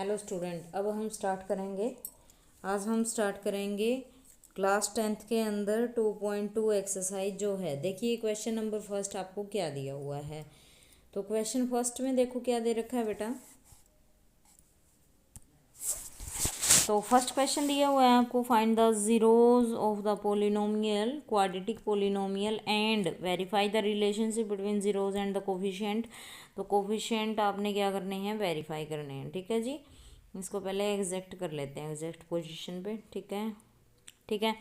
Hello student, अब हम start करेंगे। आज हम स्टार्ट करेंगे क्लास 10th के अंदर 2.2 एक्सरसाइज जो है। देखिए क्वेश्चन नंबर फर्स्ट आपको क्या दिया हुआ है। तो क्वेश्चन फर्स्ट में देखो क्या दे रखा है बेटा। तो फर्स्ट क्वेश्चन दिया हुआ है आपको, find the zeros of the polynomial quadratic polynomial and verify the relationship between zeros and the coefficient. तो कोफिशिएंट आपने क्या करने हैं, वेरीफाई करने हैं। ठीक है जी, इसको पहले एग्जैक्ट कर लेते हैं एग्जैक्ट पोजीशन पे। ठीक है, ठीक है।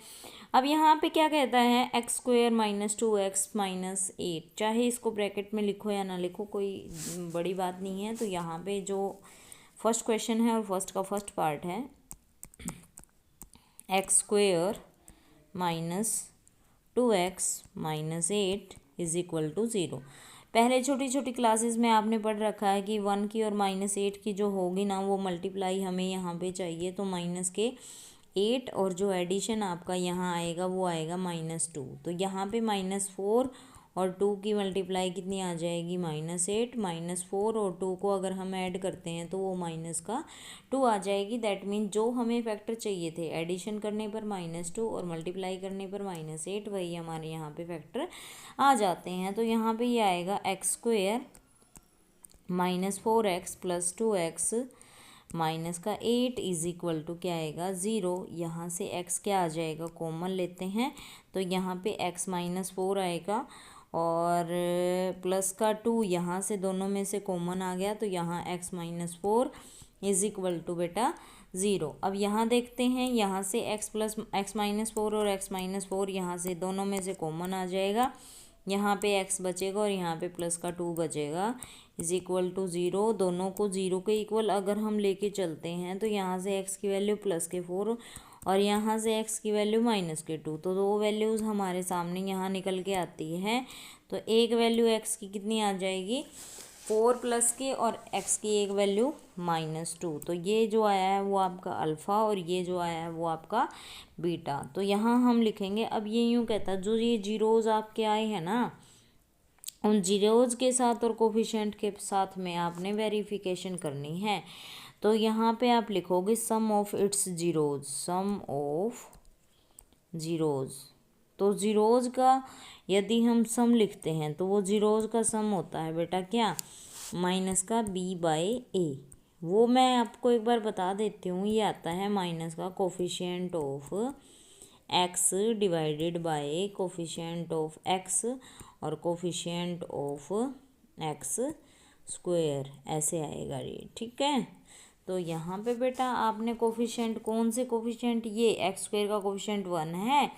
अब यहाँ पे क्या कहता है, x square minus 2x minus 8। चाहे इसको ब्रैकेट में लिखो या ना लिखो, कोई बड़ी बात नहीं है। तो यहाँ पे जो फर्स्ट क्वेश्चन है और फर्स्ट का फर्स्ट पार्ट है, x square minus 2x minus 8 is equal to 0। पहले छोटी छोटी क्लासेस में आपने पढ़ रखा है कि 1 की और माइनस 8 की जो होगी ना, वो मल्टीप्लाई हमें यहाँ पे चाहिए। तो माइनस के 8 और जो एडिशन आपका यहाँ आएगा वो आएगा -2। तो यहाँ पे -4 और 2 की मल्टीप्लाई कितनी आ जाएगी, -8। -4 और 2 को अगर हम ऐड करते हैं तो वो -2 आ जाएगी। दैट मीन जो हमें फैक्टर चाहिए थे, एडिशन करने पर -2 और मल्टीप्लाई करने पर -8, वही हमारे यहाँ पे फैक्टर आ जाते हैं। तो यहाँ पे ये आएगा x square -4x plus 2x minus का 8 इज इक्वल टू क्या आएगा, 0। यहाँ से x क्या आ जाएगा, कॉमन लेते हैं। तो यहाँ पे x -4 आएगा और प्लस का 2 यहाँ से दोनों में से कॉमन आ गया। तो यहाँ x -4 इज इक्वल टू बेटा 0। अब यहाँ देखते हैं, यहाँ से x -4 और x -4 यहाँ से दोनों में से कॉमन आ जाएगा। यहाँ पे x बचेगा और यहाँ पे प्लस का 2 बचेगा इज इक्वल टू 0। दोनों को 0 के इक्वल अगर हम लेके चलते हैं तो यहाँ से x की वैल्यू +4 और यहाँ से x की वैल्यू -2। तो दो वैल्यूज़ हमारे सामने यहाँ निकल के आती है। तो एक वैल्यू x की कितनी आ जाएगी, 4 प्लस के, और x की एक वैल्यू -2। तो ये जो आया है वो आपका अल्फ़ा और ये जो आया है वो आपका बीटा। तो यहाँ हम लिखेंगे, अब ये यूँ कहता है जो ये जीरोज़ आपके आए हैं ना, उन जीरोज़ के साथ और कोफिशिएंट के साथ में आपने वेरिफिकेशन करनी है। तो यहाँ पे आप लिखोगे sum of its zeros, sum of zeros. तो जीरोज़ का यदि हम सम लिखते हैं तो वो जीरोज़ का सम होता है बेटा क्या, माइनस का b/a। वो मैं आपको एक बार बता देती हूँ, ये आता है माइनस का coefficient of x divided by coefficient of x और कोफिशिएंट ऑफ x स्क्वायर, ऐसे आएगा ये। ठीक है, तो यहाँ पे बेटा आपने कोफिशिएंट, कौन से कोफिशिएंट, ये एक्स स्क्वायर का कोफिशिएंट 1 है,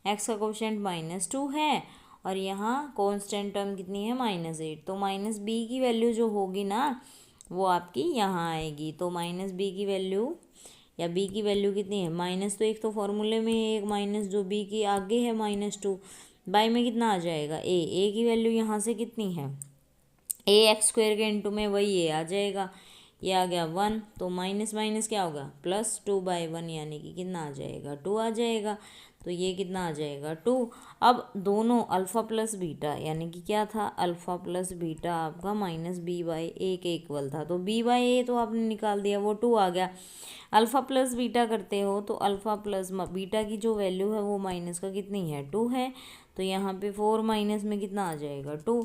एक्स का कोफिशिएंट -2 है और यहाँ कांस्टेंट टर्म कितनी है, -8। तो -b की वैल्यू जो होगी ना वो आपकी यहाँ आएगी। तो -b की वैल्यू या b की वैल्यू कितनी है, माइनस, तो एक तो फॉर्मूले में एक माइनस जो b की आगे है -2, बाई में कितना आ जाएगा, a की वैल्यू यहाँ से कितनी है, a एक्स स्क्वायर के इंटू में वही a आ जाएगा, ये आ गया 1। तो माइनस माइनस क्या होगा, +2/1, यानी कि कितना आ जाएगा, 2 आ जाएगा। तो ये कितना आ जाएगा, 2। अब दोनों अल्फ़ा प्लस बीटा, यानी कि क्या था, अल्फ़ा प्लस बीटा आपका -b/a के इक्वल था। तो b/a तो आपने निकाल दिया, वो 2 आ गया। अल्फ़ा प्लस बीटा करते हो तो अल्फ़ा प्लस बीटा की जो वैल्यू है वो माइनस का कितनी है, 2 है। तो यहाँ पे 4 माइनस में कितना आ जाएगा, 2।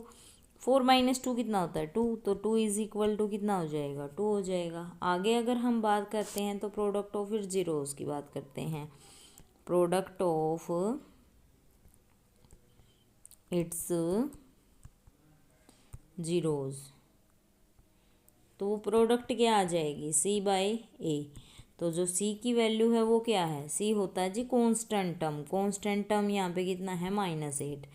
4 - 2 कितना होता है, 2। तो 2 इज इक्वल टू कितना हो जाएगा, 2 हो जाएगा। आगे अगर हम बात करते हैं तो प्रोडक्ट ऑफ इट्स जीरोज़ की बात करते हैं। प्रोडक्ट ऑफ इट्स जीरोज़, तो वो प्रोडक्ट क्या आ जाएगी, c/a। तो जो c की वैल्यू है वो क्या है, c होता है जी कांस्टेंट टर्म। कांस्टेंट टर्म यहाँ पे कितना है, -8।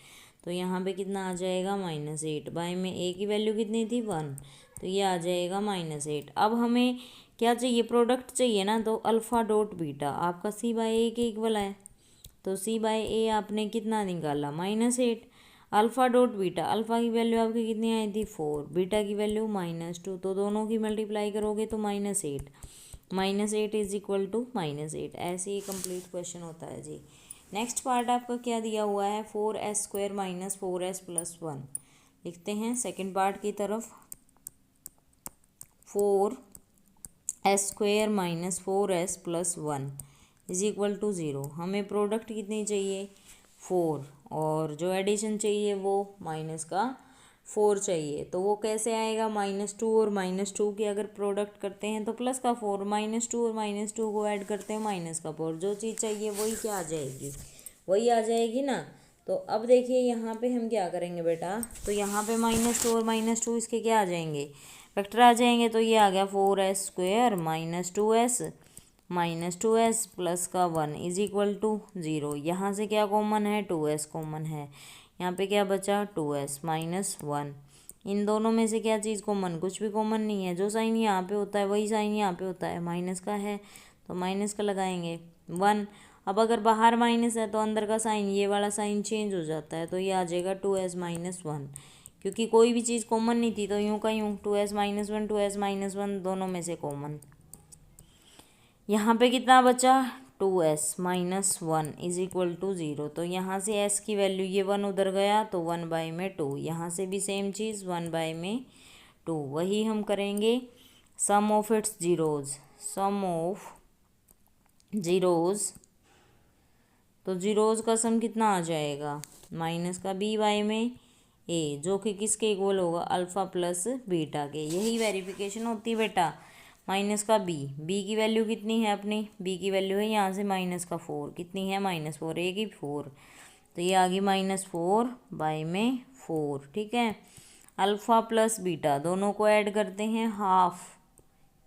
तो यहाँ पे कितना आ जाएगा, -8 बाई में a की वैल्यू कितनी थी, 1। तो ये आ जाएगा -8। अब हमें क्या चाहिए, प्रोडक्ट चाहिए ना। तो अल्फ़ा डॉट बीटा आपका c/a के इक्वल है। तो c/a आपने कितना निकाला, -8। अल्फ़ा डॉट बीटा, अल्फ़ा की वैल्यू आपकी कितनी आई थी, 4, बीटा की वैल्यू -2। तो दोनों की मल्टीप्लाई करोगे तो -8, -8 इज इक्वल टू -8। ऐसे ही कंप्लीट क्वेश्चन होता है जी। नेक्स्ट पार्ट आपका क्या दिया हुआ है, 4s² - 4s + 1। लिखते हैं सेकेंड पार्ट की तरफ। 4 S square minus 4s plus 1 is equal to 0। हमें प्रोडक्ट कितनी चाहिए 4, और जो एडिशन चाहिए वो माइनस का 4 चाहिए। तो वो कैसे आएगा, -2 और -2 के अगर प्रोडक्ट करते हैं तो प्लस का 4, -2 और -2 को ऐड करते हैं माइनस का 4। जो चीज़ चाहिए वही क्या आ जाएगी, वही आ जाएगी ना। तो अब देखिए यहाँ पे हम क्या करेंगे बेटा, तो यहाँ पे -2 और -2 इसके क्या आ जाएंगे, वेक्टर आ जाएंगे। तो ये आ गया 4s स्क्वेयर -2s प्लस का 1 इज इक्वल टू 0। यहाँ से क्या कॉमन है, 2s कॉमन है। यहाँ पे क्या बचा 2s माइनस 1। इन दोनों में से क्या चीज़ कॉमन, कुछ भी कॉमन नहीं है। जो साइन यहाँ पे होता है वही साइन यहाँ पे होता है, माइनस का है तो माइनस का लगाएंगे 1। अब अगर बाहर माइनस है तो अंदर का साइन, ये वाला साइन चेंज हो जाता है, तो ये आ जाएगा 2s माइनस 1। क्योंकि कोई भी चीज़ कॉमन नहीं थी तो यूँ का यूँ 2s माइनस 1 2s माइनस 1 दोनों में से कॉमन। यहाँ पे कितना बचा 2s minus 1 is equal to 0। तो यहाँ से s की वैल्यू, ये 1 उधर गया तो 1/2। यहाँ से भी सेम चीज़ 1/2। वही हम करेंगे sum of its zeros, sum of zeros. तो जीरोज़ का सम कितना आ जाएगा, माइनस का b/a, जो कि किसके इक्वल होगा, अल्फ़ा प्लस बीटा के। यही वेरिफिकेशन होती है बेटा, माइनस का b की वैल्यू कितनी है अपनी, b की वैल्यू है यहाँ से माइनस का 4, कितनी है -4, a की 4, तो ये आ गई -4/4। ठीक है, अल्फ़ा प्लस बीटा दोनों को ऐड करते हैं हाफ,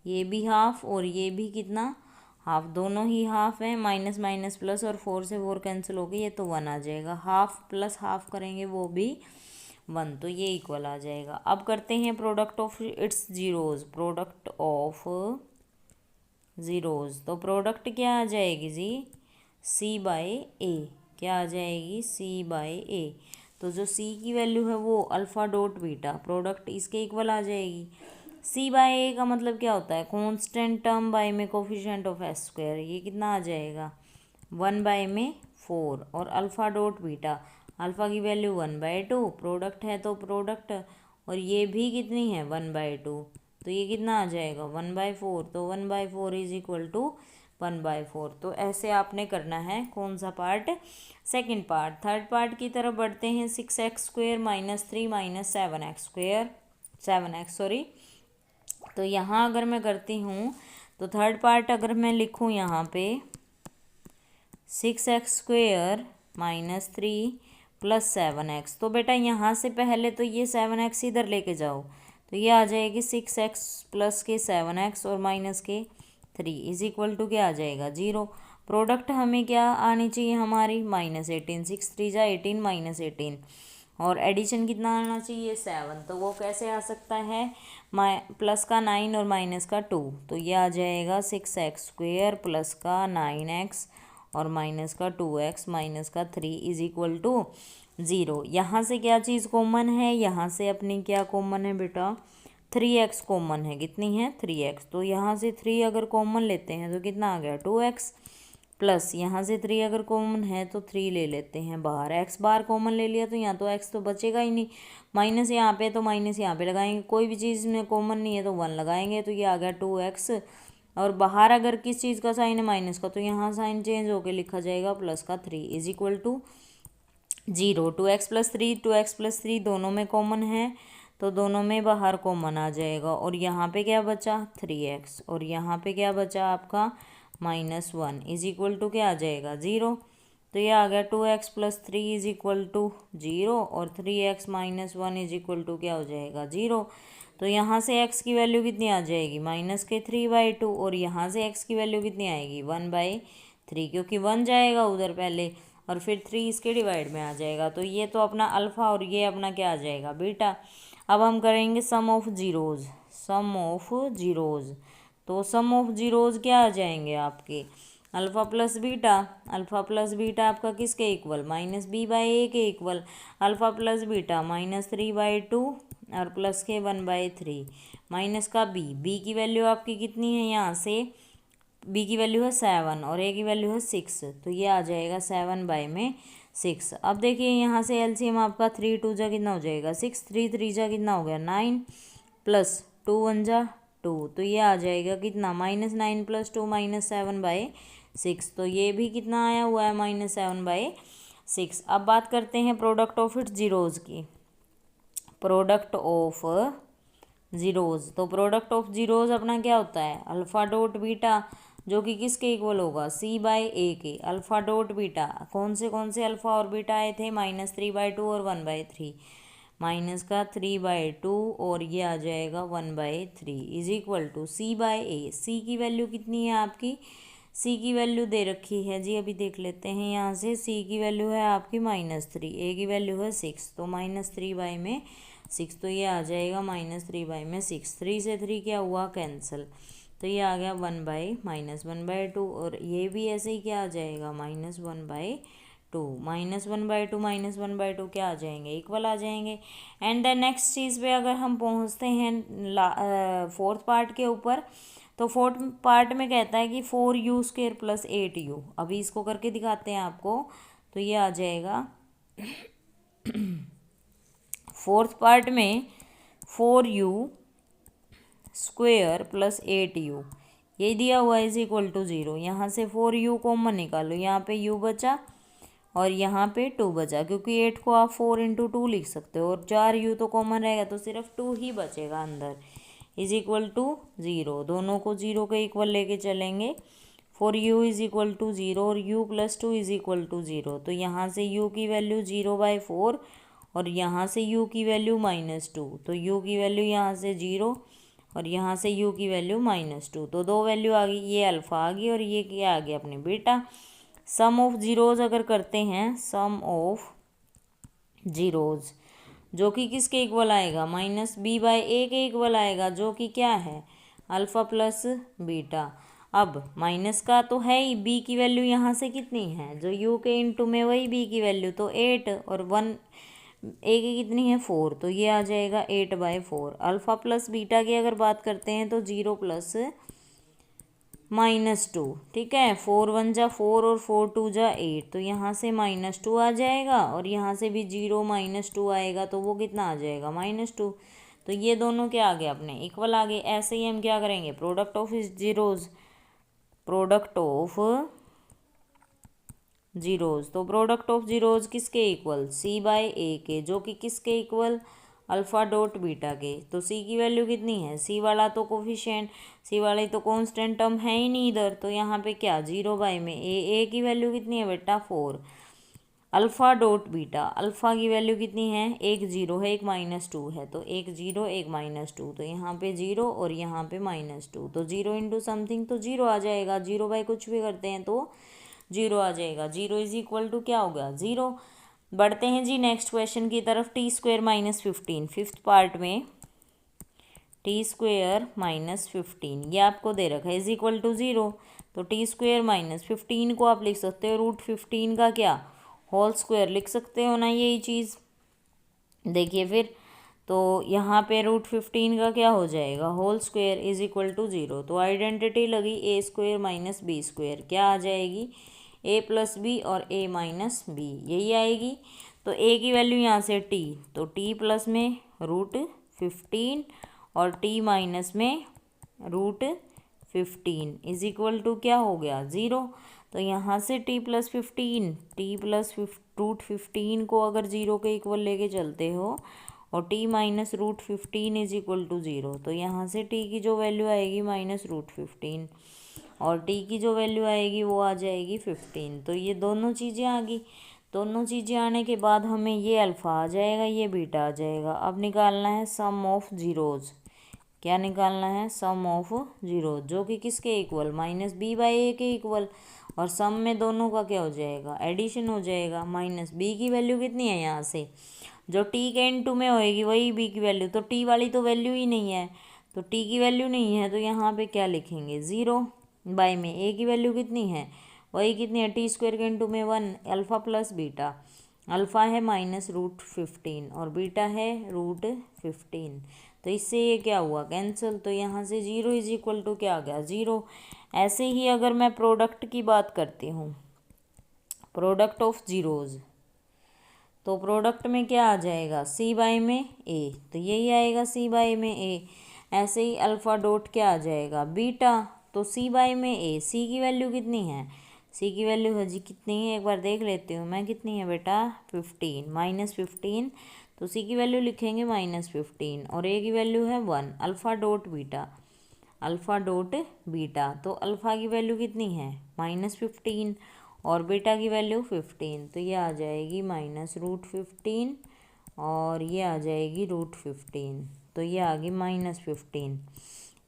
ये भी हाफ और ये भी कितना हाफ, दोनों ही हाफ है। माइनस माइनस प्लस और 4 से 4 कैंसिल हो गई, ये तो 1 आ जाएगा। हाफ प्लस हाफ करेंगे वो भी 1, तो ये इक्वल आ जाएगा। अब करते हैं product of its zeros, product of zeros. तो प्रोडक्ट क्या आ जाएगी जी, c/a, क्या आ जाएगी c/a। तो जो c की वैल्यू है वो अल्फ़ा डॉट बीटा, प्रोडक्ट इसके इक्वल आ जाएगी। c/a का मतलब क्या होता है, कांस्टेंट टर्म बाय में कोफिशिएंट ऑफ s स्क्वायर, ये कितना आ जाएगा 1/4। और अल्फ़ा डॉट बीटा, अल्फ़ा की वैल्यू 1/2, प्रोडक्ट है तो प्रोडक्ट, और ये भी कितनी है 1/2, तो ये कितना आ जाएगा 1/4। तो 1/4 इज इक्वल टू 1/4। तो ऐसे आपने करना है। कौन सा part, second part. Third part की तरफ बढ़ते हैं। 6x² - 3 - 7x sorry. तो यहाँ अगर मैं करती हूँ तो थर्ड पार्ट अगर मैं लिखूँ यहाँ पे 6x² - 3 + 7x, तो बेटा यहाँ से पहले तो ये 7x इधर लेके जाओ, तो ये आ जाएगी 6x प्लस के 7x और माइनस के 3 इज इक्वल टू क्या आ जाएगा 0। प्रोडक्ट हमें क्या आनी चाहिए हमारी -18, 6 3 जा 18 -18, और एडिशन कितना आना चाहिए 7। तो वो कैसे आ सकता है, प्लस का 9 और माइनस का 2, तो ये आ जाएगा 6x² प्लस का 9x और माइनस का 2x माइनस का 3 इज इक्वल टू 0। यहाँ से क्या चीज़ कॉमन है, यहाँ से अपनी क्या कॉमन है बेटा 3x कॉमन है, कितनी है 3x। तो यहाँ से 3 अगर कॉमन लेते हैं तो कितना आ गया 2x, प्लस यहाँ से 3 अगर कॉमन है तो 3 ले लेते हैं बाहर, x बार कॉमन ले लिया तो यहाँ तो x तो बचेगा ही नहीं, माइनस यहाँ पे तो माइनस यहाँ पे लगाएंगे, कोई भी चीज़ में कॉमन नहीं है तो 1 लगाएंगे, तो ये आ गया 2x। और बाहर अगर किस चीज़ का साइन है माइनस का, तो यहाँ साइन चेंज होके लिखा जाएगा प्लस का 3 इज इक्वल टू 0। 2x + 3 दोनों में कॉमन है तो दोनों में बाहर कॉमन आ जाएगा, और यहाँ पे क्या बचा 3x, और यहाँ पे क्या बचा आपका -1 इज इक्वल टू क्या आ जाएगा 0। तो ये आ गया 2x + 3 इज इक्वल टू 0, और 3x - 1 इज इक्वल टू क्या हो जाएगा 0। तो यहाँ से x की वैल्यू कितनी आ जाएगी -3/2, और यहाँ से x की वैल्यू कितनी आएगी 1/3, क्योंकि 1 जाएगा उधर पहले और फिर 3 इसके डिवाइड में आ जाएगा। तो ये तो अपना अल्फ़ा और ये अपना क्या आ जाएगा बीटा। अब हम करेंगे sum of zeros, sum of zeros. तो सम ऑफ जीरोज़ क्या आ जाएंगे आपके alpha plus beta, alpha plus beta आपका किसके इक्वल -b/a के इक्वल, अल्फ़ा प्लस बीटा -3/2 और प्लस के 1/3 माइनस का b की वैल्यू आपकी कितनी है, यहाँ से b की वैल्यू है 7 और a की वैल्यू है 6, तो ये आ जाएगा 7/6। अब देखिए यहाँ से एलसीएम आपका 3 2 जा कितना हो जाएगा 6, 3 3 जा कितना हो गया 9, प्लस 2 1 जा 2, तो ये आ जाएगा कितना -9 + 2 -7/6, तो ये भी कितना आया हुआ है -7/6। अब बात करते हैं प्रोडक्ट ऑफ इट्स जीरोज़ की। प्रोडक्ट ऑफ जीरोज़, तो प्रोडक्ट ऑफ जीरोज़ अपना क्या होता है अल्फ़ा डॉट बीटा, जो कि किसके इक्वल होगा c/a के। अल्फ़ा डॉट बीटा कौन से अल्फ़ा और बीटा आए थे -3/2 और 1/3, माइनस का 3/2 और ये आ जाएगा 1/3 इज इक्वल टू c/a। सी की वैल्यू कितनी है आपकी, सी की वैल्यू दे रखी है जी, अभी देख लेते हैं यहाँ से। सी की वैल्यू है आपकी -3, ए की वैल्यू है 6, तो -3/6, तो ये आ जाएगा -3/6। 3 से 3 क्या हुआ कैंसिल, तो ये आ गया 1/-1/2, और ये भी ऐसे ही क्या आ जाएगा -1/2, -1/2 क्या आ जाएंगे इक्वल आ जाएंगे। एंड द नेक्स्ट चीज़ पे अगर हम पहुँचते हैं फोर्थ पार्ट के ऊपर, तो फोर्थ पार्ट में कहता है कि 4u² + 8u। अभी इसको करके दिखाते हैं आपको, तो ये आ जाएगा फोर्थ पार्ट में 4u² + 8u ये दिया हुआ इज इक्वल टू 0। यहाँ से 4u कॉमन निकालो, यहाँ पे u बचा और यहाँ पे 2 बचा, क्योंकि 8 को आप 4 × 2 लिख सकते हो, और 4u तो कॉमन रहेगा, तो सिर्फ 2 ही बचेगा अंदर, इज इक्वल टू 0। दोनों को 0 के इक्वल लेके चलेंगे। 4u इज इक्वल टू 0 और u + 2 इज इक्वल टू 0, तो यहाँ से u की वैल्यू 0/4 और यहाँ से u की वैल्यू -2, तो u की वैल्यू यहाँ से 0 और यहाँ से u की वैल्यू -2, तो दो वैल्यू आ गई, ये अल्फ़ा आ गई और ये क्या आ गया अपने बीटा। सम ऑफ जीरोज़ अगर करते हैं, सम ऑफ जीरोज़ जो कि किसके इक्वल आएगा -b/a के इक्वल आएगा, जो कि क्या है अल्फ़ा प्लस बीटा। अब माइनस का तो है ही, b की वैल्यू यहाँ से कितनी है, जो u के इंटू में वही b की वैल्यू, तो 8 और 1 a की कितनी है 4, तो ये आ जाएगा 8/4। अल्फ़ा प्लस बीटा की अगर बात करते हैं तो 0 + -2, ठीक है। 4 × 1 = 4 और 4 × 2 = 8, तो यहाँ से -2 आ जाएगा और यहाँ से भी 0 -2 आएगा, तो वो कितना आ जाएगा -2, तो ये दोनों क्या आ गए अपने इक्वल आ गए। ऐसे ही हम क्या करेंगे product of zeros, product of zeros, तो प्रोडक्ट ऑफ जीरोज़ किसके इक्वल c/a के, जो कि किसके इक्वल अल्फ़ा डॉट बीटा के। तो c की वैल्यू कितनी है, c वाला तो कोफिशिएंट, c वाली तो कांस्टेंट टर्म है ही नहीं इधर, तो यहाँ पे क्या 0/a में a की वैल्यू कितनी है बेटा 4। अल्फ़ा डॉट बीटा, अल्फ़ा की वैल्यू कितनी है, एक 0 है एक -2 है, तो एक 0 एक -2, तो यहाँ पे 0 और यहाँ पे -2, तो 0 × समथिंग तो 0 आ जाएगा, 0/, कुछ भी करते हैं तो 0 आ जाएगा। 0 इज इक्वल टू क्या होगा 0। बढ़ते हैं जी नेक्स्ट क्वेश्चन की तरफ। t² - 15, फिफ्थ पार्ट में t² - 15 ये आपको दे रखा है इज इक्वल टू 0, तो t² - 15 को आप लिख सकते हो √15 का क्या होल स्क्वायर लिख सकते हो ना, यही चीज़ देखिए फिर, तो यहाँ पे √15 का क्या हो जाएगा whole square is equal to 0, तो आइडेंटिटी लगी a² - b², क्या आ जाएगी a + b और a - b यही आएगी। तो a की वैल्यू यहाँ से t, तो t प्लस में √15 और t माइनस में √15 इज इक्वल टू क्या हो गया 0, तो यहाँ से t + 15, t + √15 को अगर 0 के इक्वल लेके चलते हो और t - √15 इज इक्वल टू 0, तो यहाँ से t की जो वैल्यू आएगी -√15 और t की जो वैल्यू आएगी वो आ जाएगी 15, तो ये दोनों चीज़ें आ गई। दोनों चीज़ें आने के बाद हमें ये अल्फ़ा आ जाएगा, ये बीटा आ जाएगा। अब निकालना है सम ऑफ जीरोज़, क्या निकालना है सम ऑफ जीरोज़, जो कि किसके इक्वल -b/a के इक्वल, और सम में दोनों का क्या हो जाएगा एडिशन हो जाएगा। -b की वैल्यू कितनी है यहाँ से, जो t के इनटू में होएगी वही b की वैल्यू, तो t वाली तो वैल्यू ही नहीं है, तो t की वैल्यू नहीं है, तो यहाँ पे क्या लिखेंगे 0 बाय में a की वैल्यू कितनी है, वही कितनी है t² के इनटू में 1 अल्फ़ा प्लस बीटा, अल्फ़ा है -√15 और बीटा है √15, तो इससे ये क्या हुआ कैंसिल, तो यहाँ से 0 इज इक्वल टू क्या आ गया 0। ऐसे ही अगर मैं प्रोडक्ट की बात करती हूँ, प्रोडक्ट ऑफ जीरोज़, तो प्रोडक्ट में क्या आ जाएगा c/a, तो यही आएगा c/a। ऐसे ही अल्फ़ा डॉट क्या आ जाएगा बीटा, तो सी बाई में ए, सी की वैल्यू कितनी है, सी की वैल्यू है जी कितनी है एक बार देख लेती हूँ मैं, कितनी है बेटा 15 -15, तो सी की वैल्यू लिखेंगे -15 और ए की वैल्यू है 1, alpha dot beta, alpha dot beta, तो अल्फ़ा की वैल्यू कितनी है -15 और बीटा की वैल्यू 15, तो ये आ जाएगी -√15 और ये आ जाएगी √15, तो ये आ गई -15।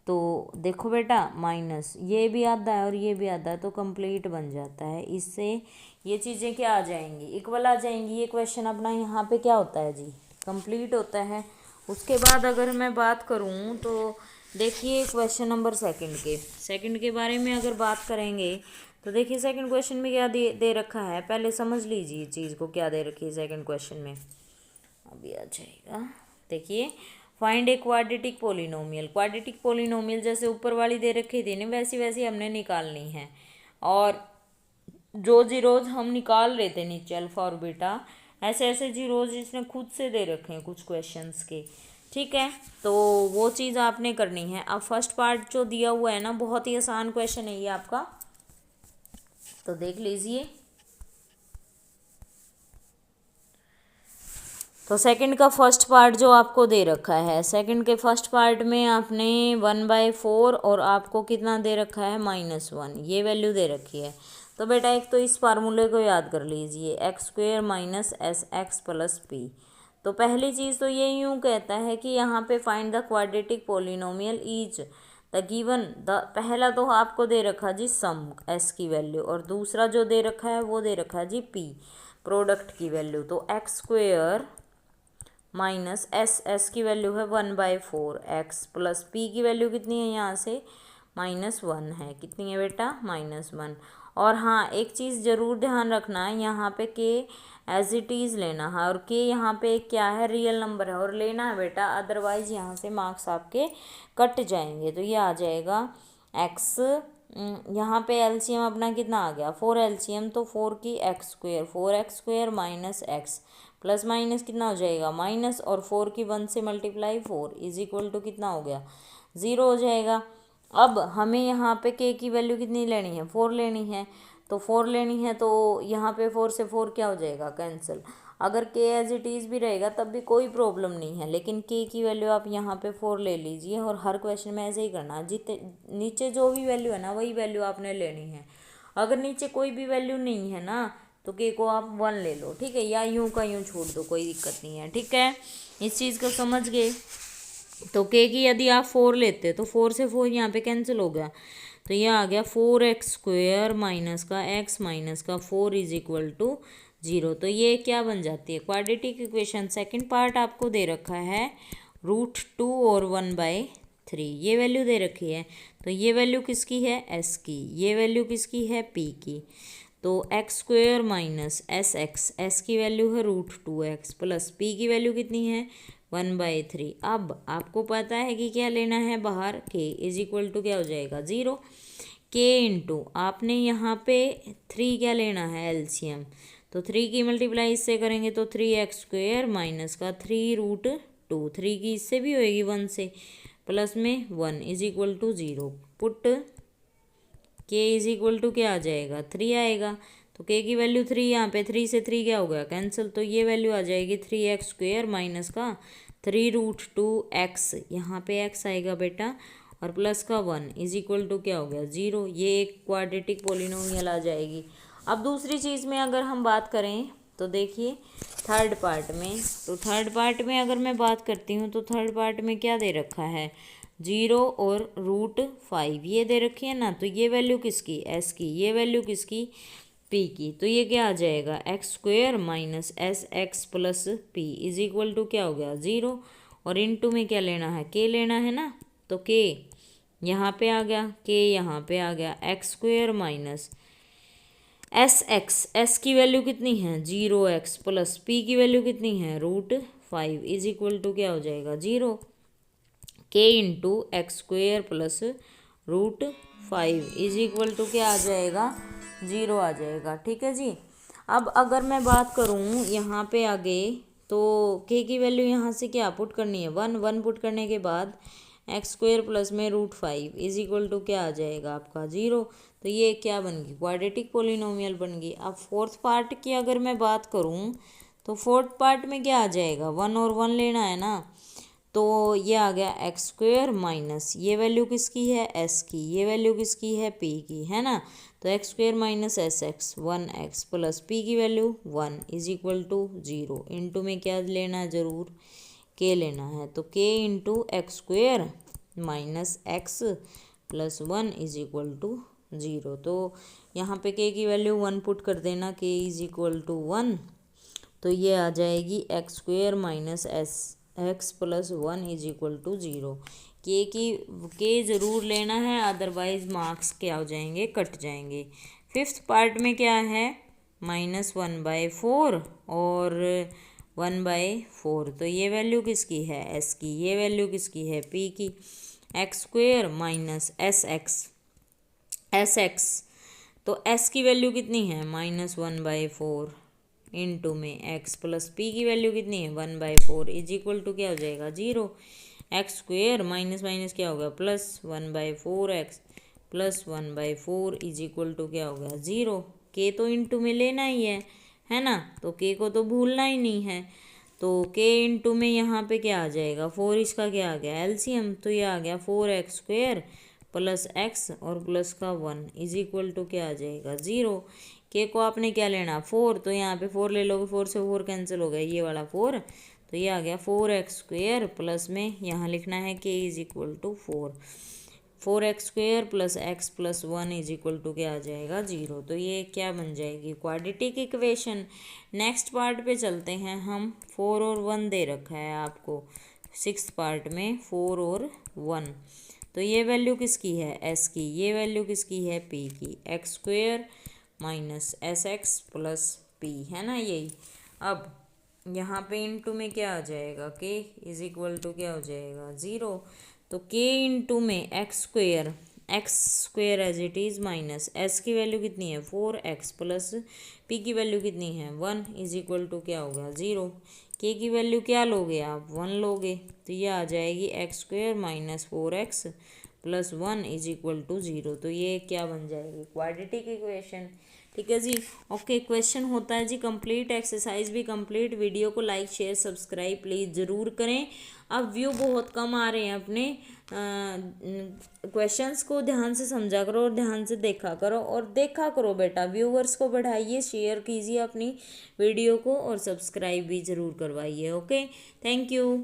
तो देखो बेटा माइनस ये भी आता है और ये भी आता है तो कंप्लीट बन जाता है, इससे ये चीज़ें क्या आ जाएंगी, इक्वल आ जाएंगी। ये क्वेश्चन अपना यहाँ पे क्या होता है जी, कंप्लीट होता है। उसके बाद अगर मैं बात करूँ तो देखिए क्वेश्चन नंबर सेकंड के बारे में अगर बात करेंगे तो देखिए सेकंड क्वेश्चन में क्या दे रखा है, पहले समझ लीजिए चीज़ को, क्या दे रखी है सेकंड क्वेश्चन में, अभी आ जाएगा। देखिए find a quadratic polynomial, quadratic polynomial जैसे ऊपर वाली दे रखी थी ना वैसी वैसी हमने निकालनी है, और जो जीरोज हम निकाल रहे थे नीचे अल्फा और बीटा, ऐसे ऐसे जीरोज इसने खुद से दे रखे हैं कुछ क्वेश्चंस के, ठीक है, तो वो चीज़ आपने करनी है। अब फर्स्ट पार्ट जो दिया हुआ है ना बहुत ही आसान क्वेश्चन है ये आपका, तो देख लीजिए। तो सेकंड का फर्स्ट पार्ट जो आपको दे रखा है, सेकंड के फर्स्ट पार्ट में आपने 1/4 और आपको कितना दे रखा है -1, ये वैल्यू दे रखी है। तो बेटा एक तो इस फार्मूले को याद कर लीजिए, x² - sx + p। तो पहली चीज़ तो ये यूँ कहता है कि यहाँ पे find the quadratic polynomial each the given the, पहला तो आपको दे रखा जी सम s की वैल्यू, और दूसरा जो दे रखा है वो दे रखा है जी p प्रोडक्ट की वैल्यू। तो x² -s की वैल्यू है 1/4, x + p की वैल्यू कितनी है यहाँ से -1 है, कितनी है बेटा -1। और हाँ एक चीज़ ज़रूर ध्यान रखना है, यहाँ पे k एज इट इज़ लेना है, और k यहाँ पे क्या है रियल नंबर है और लेना है बेटा, अदरवाइज यहाँ से मार्क्स आपके कट जाएंगे। तो ये आ जाएगा x, यहाँ पे एलसीएम अपना कितना आ गया 4 एलसीएम, तो 4 की x² 4x² - x plus minus कितना हो जाएगा माइनस, और 4 की 1 से मल्टीप्लाई 4 = कितना हो गया 0 हो जाएगा। अब हमें यहाँ पे k की वैल्यू कितनी लेनी है 4 लेनी है, तो 4 लेनी है, तो यहाँ पे 4 से 4 क्या हो जाएगा कैंसिल। अगर k एज इट इज़ भी रहेगा तब भी कोई प्रॉब्लम नहीं है, लेकिन k की वैल्यू आप यहाँ पे 4 ले लीजिए, और हर क्वेश्चन में ऐसे ही करना है, जितने नीचे जो भी वैल्यू है ना वही वैल्यू आपने लेनी है। अगर नीचे कोई भी वैल्यू नहीं है ना तो k को आप 1 ले लो, ठीक है, या यूं का यूं छोड़ दो, कोई दिक्कत नहीं है, ठीक है, इस चीज़ को समझ गए। तो k की यदि आप 4 लेते तो 4 से 4 यहाँ पे कैंसिल हो गया, तो ये आ गया 4x² - x - 4 = 0। तो ये क्या बन जाती है क्वाड्रेटिक इक्वेशन। सेकंड पार्ट आपको दे रखा है √2 और 1/3, ये वैल्यू दे रखी है, तो ये वैल्यू किसकी है s की, ये वैल्यू किसकी है p की। तो x² - sx, s की वैल्यू है √2x प्लस p की वैल्यू कितनी है 1/3। अब आपको पता है कि क्या लेना है बाहर, k = क्या हो जाएगा 0, k इंटू आपने यहाँ पे 3 क्या लेना है एलसीएम, तो 3 की मल्टीप्लाई इससे करेंगे तो 3x² - 3√2, 3 की इससे भी होएगी 1 से, प्लस में 1 = 0, पुट k = क्या आ जाएगा 3 आएगा, तो k की वैल्यू 3, यहाँ पे 3 से 3 क्या हो गया कैंसिल, तो ये वैल्यू आ जाएगी 3x² - 3√2x, यहाँ पे x आएगा बेटा, और प्लस का 1 = क्या हो गया 0, ये एक क्वाड्रेटिक पोलिनोमियल आ जाएगी। अब दूसरी चीज़ में अगर हम बात करें तो देखिए थर्ड पार्ट में, तो थर्ड पार्ट में अगर मैं बात करती हूँ तो थर्ड पार्ट में क्या दे रखा है 0 और √5 ये दे रखी है ना, तो ये वैल्यू किसकी s की, ये वैल्यू किसकी p की, तो ये क्या आ जाएगा x² - sx + p = क्या हो गया 0, और इनटू में क्या लेना है k लेना है ना, तो k यहाँ पे आ गया, k यहाँ पे आ गया, x² - sx, s की वैल्यू कितनी है 0x प्लस p की वैल्यू कितनी है √5 = क्या हो जाएगा 0, k इंटू x² प्लस √5 = क्या आ जाएगा 0 आ जाएगा, ठीक है जी। अब अगर मैं बात करूँ यहाँ पे आगे, तो k की वैल्यू यहाँ से क्या पुट करनी है 1 पुट करने के बाद एक्स स्क्वेयर प्लस में √5 इज इक्वल टू क्या आ जाएगा आपका 0। तो ये क्या बन गई, क्वाड्रेटिक पोलिनोमियल बन गई। अब फोर्थ पार्ट की अगर मैं बात करूँ तो फोर्थ पार्ट में क्या आ जाएगा, 1 और 1 लेना है ना, तो ये आ गया एक्स स्क्वेयर माइनस ये वैल्यू किसकी है, एस की, ये वैल्यू किसकी है, पी की, है ना। तो X square minus S X 1x plus P की value 1 is equal to 0। Into में क्या लेना है, ज़रूर के लेना है। तो k into x square minus x plus 1 is equal to 0। तो यहाँ पे के की वैल्यू 1 पुट कर देना, के इज इक्वल टू 1। तो ये आ जाएगी x square minus S x plus 1 is equal to 0। के ज़रूर लेना है, अदरवाइज मार्क्स क्या हो जाएंगे, कट जाएंगे। फिफ्थ पार्ट में क्या है, -1/4 और 1/4। तो ये वैल्यू किसकी है, एस की, ये वैल्यू किसकी है, पी की। X square minus S x, तो एस की वैल्यू कितनी है, -1/4 इंटू में एक्स प्लस पी की वैल्यू कितनी है, 1/4 इज इक्वल टू क्या हो जाएगा, 0। एक्स स्क्वेयर माइनस माइनस क्या हो गया, plus 1/4x plus 1/4 is equal to क्या हो गया, 0। के तो इंटू में लेना ही है ना, तो के को तो भूलना ही नहीं है। तो के इंटू में यहाँ पे क्या आ जाएगा, 4, इसका क्या आ गया, एलसीएम। तो ये आ गया 4x स्क्वेयर प्लस एक्स और प्लस का 1 इज इक्वल टू क्या आ जाएगा, 0। के को आपने क्या लेना, 4, तो यहाँ पे 4 ले लोगे, 4 से 4 कैंसिल हो गया, ये वाला 4। तो ये आ गया 4x स्क्वेयर प्लस में यहाँ लिखना है k is equal to 4x square plus x plus 1 is equal to क्या आ जाएगा, 0। तो ये क्या बन जाएगी, क्वाड्रेटिक इक्वेशन। नेक्स्ट पार्ट पे चलते हैं हम। 4 और 1 दे रखा है आपको सिक्स्थ पार्ट में, 4 और 1। तो ये वैल्यू किसकी है, एस की, ये वैल्यू किसकी है, पी की। X square minus S x plus P, है ना यही। अब यहाँ पे इंटू में क्या आ जाएगा, के इज इक्वल टू क्या हो जाएगा, 0। तो के इंटू में x square as it is minus S की वैल्यू कितनी है, 4x प्लस पी की वैल्यू कितनी है, 1 इज इक्वल टू क्या होगा, 0। के की वैल्यू क्या लोगे आप, 1 लोगे। तो ये आ जाएगी x square minus 4x plus 1 is equal to 0। तो ये क्या बन जाएगी, क्वाड्रेटिक इक्वेशन। ठीक है जी, ओके। क्वेश्चन होता है जी कंप्लीट, एक्सरसाइज भी कंप्लीट। वीडियो को लाइक शेयर सब्सक्राइब प्लीज़ ज़रूर करें। अब व्यू बहुत कम आ रहे हैं अपने, क्वेश्चंस को ध्यान से समझा करो और ध्यान से देखा करो, और देखा करो बेटा, व्यूवर्स को बढ़ाइए, शेयर कीजिए अपनी वीडियो को और सब्सक्राइब भी ज़रूर करवाइए। Okay, thank you.